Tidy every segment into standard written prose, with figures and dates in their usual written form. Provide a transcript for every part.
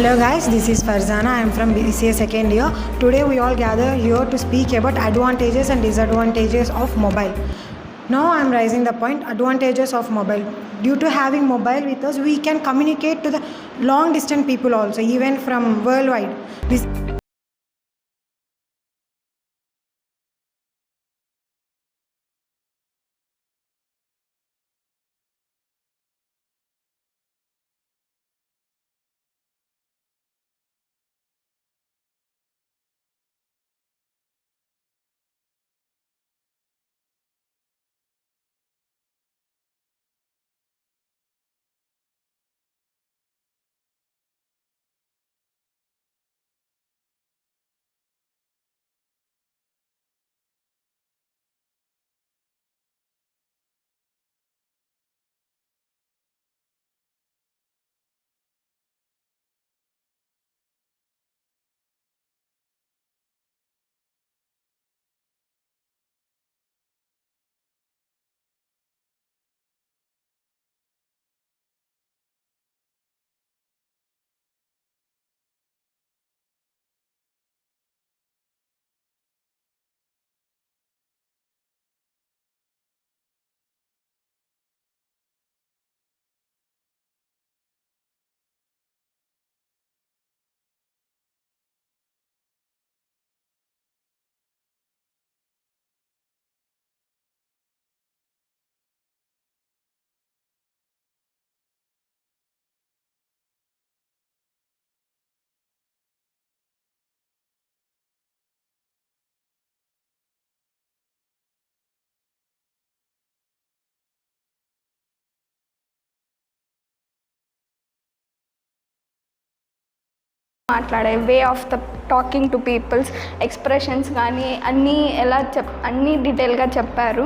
Hello guys, this is Farzana. I am from BCA second year. Today we all gather here to speak about advantages and disadvantages of mobile. Now I am raising the point advantages of mobile. Due to having mobile with us, we can communicate to the long distance people also, even from worldwide. This మాట్లాడే way of the talking to peoples expressions కానీ అన్నీ అన్నీ డీటెయిల్గా చెప్పారు.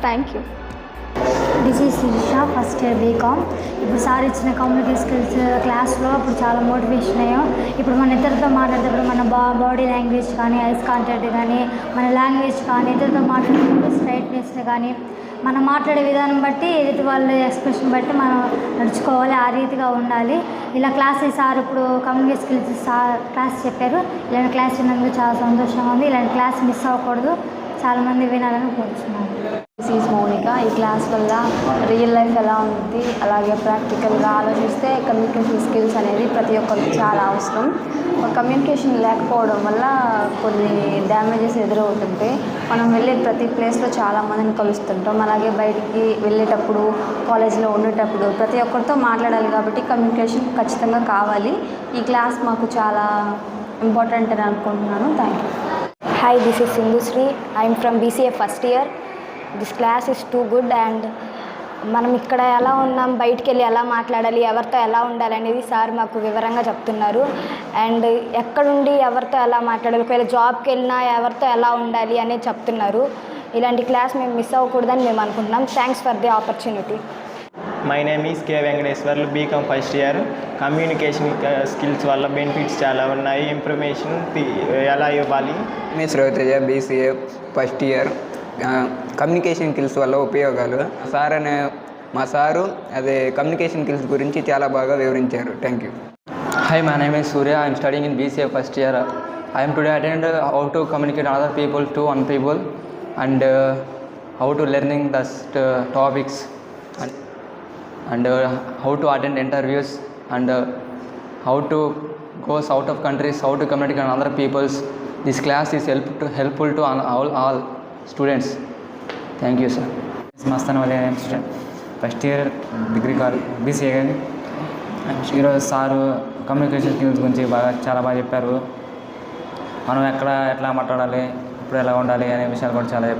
Thank you. This is Shirisha, first year BCom. ఇప్పుడు sir ఇచ్చిన communication skills క్లాస్లో ఇప్పుడు చాలా మోటివేషన్ అయ్యాం. ఇప్పుడు మన ఇతరులతో మాట్లాడేటప్పుడు మన బాడీ లాంగ్వేజ్ కానీ, ఐస్ కాంటాక్ట్ కానీ, మన లాంగ్వేజ్ కానీ, ఇతరులతో మాట్లాడేటప్పుడు స్ట్రైట్నెస్ కానీ, మనం మాట్లాడే విధానం బట్టి ఎదుటి వాళ్ళ ఎక్స్ప్రెషన్ బట్టి మనం నడుచుకోవాలి, ఆ రీతిగా ఉండాలి. ఇలా క్లాస్ సార్ ఇప్పుడు కమ్యూనికేషన్ స్కిల్స్ సార్ క్లాస్ చెప్పారు. ఇలాంటి క్లాస్ విన్నందుకు చాలా సంతోషంగా ఉంది. ఇలాంటి క్లాస్ మిస్ అవ్వకూడదు, చాలామంది వినాలని కోరుతున్నాను. This is Mounika. ఈ క్లాస్ వల్ల రియల్ లైఫ్ ఎలా ఉంది, అలాగే ప్రాక్టికల్గా ఆలోచిస్తే కమ్యూనికేషన్ స్కిల్స్ అనేది ప్రతి ఒక్కరికి చాలా అవసరం. కమ్యూనికేషన్ లేకపోవడం వల్ల కొన్ని డ్యామేజెస్ ఎదురవుతుంటాయి. మనం వెళ్ళే ప్రతి ప్లేస్లో చాలామందిని కలుస్తుంటాం. అలాగే బయటికి వెళ్ళేటప్పుడు, కాలేజ్లో ఉండేటప్పుడు ప్రతి ఒక్కరితో మాట్లాడాలి కాబట్టి కమ్యూనికేషన్ ఖచ్చితంగా కావాలి. ఈ క్లాస్ మాకు చాలా ఇంపార్టెంట్ అని అనుకుంటున్నాను. Thank you. Hi, this is Sindhu Sri. I am from BCA first year. This class is too good and మనం ఇక్కడ ఎలా ఉన్నాం, బయటికి వెళ్ళి ఎలా మాట్లాడాలి, ఎవరితో ఎలా ఉండాలి అనేది సార్ మాకు వివరంగా చెప్తున్నారు. అండ్ ఎక్కడుండి ఎవరితో ఎలా మాట్లాడాలి, ఒకవేళ జాబ్కి వెళ్ళినా ఎవరితో ఎలా ఉండాలి అనేది చెప్తున్నారు. ఇలాంటి క్లాస్ మేము మిస్ అవ్వకూడదని మేము అనుకుంటున్నాం. Thanks for the opportunity. My name is K Venkateswarlu, BCom first year. Communication skills వల్ల బెనిఫిట్స్ చాలా ఉన్నాయి. ఇన్ఫర్మేషన్ ఎలా ఇవ్వాలి. మీ Sroteja, BCA first year. Communication skills వల్ల ఉపయోగాలు మా సారు అదే కమ్యూనికేషన్ స్కిల్స్ గురించి చాలా బాగా వివరించారు. Thank you. Hi, my name is Surya. I am studying in BCA first year. I am today attended how to communicate other people to one people and how to learning the topics and how to attend interviews and how to go out of countries, how to communicate with other peoples. This class is helpful to all students. Thank you, sir. Mastan Vali student, first year degree BCA. ఈరోజు sir communication skills గురించి చాలా బాగా చెప్పారు. మనం ఎట్లా మాట్లాడాలి, ఇప్పుడు ఎలా ఉండాలి అనే విషయాలు కూడా చాలా చెప్పారు.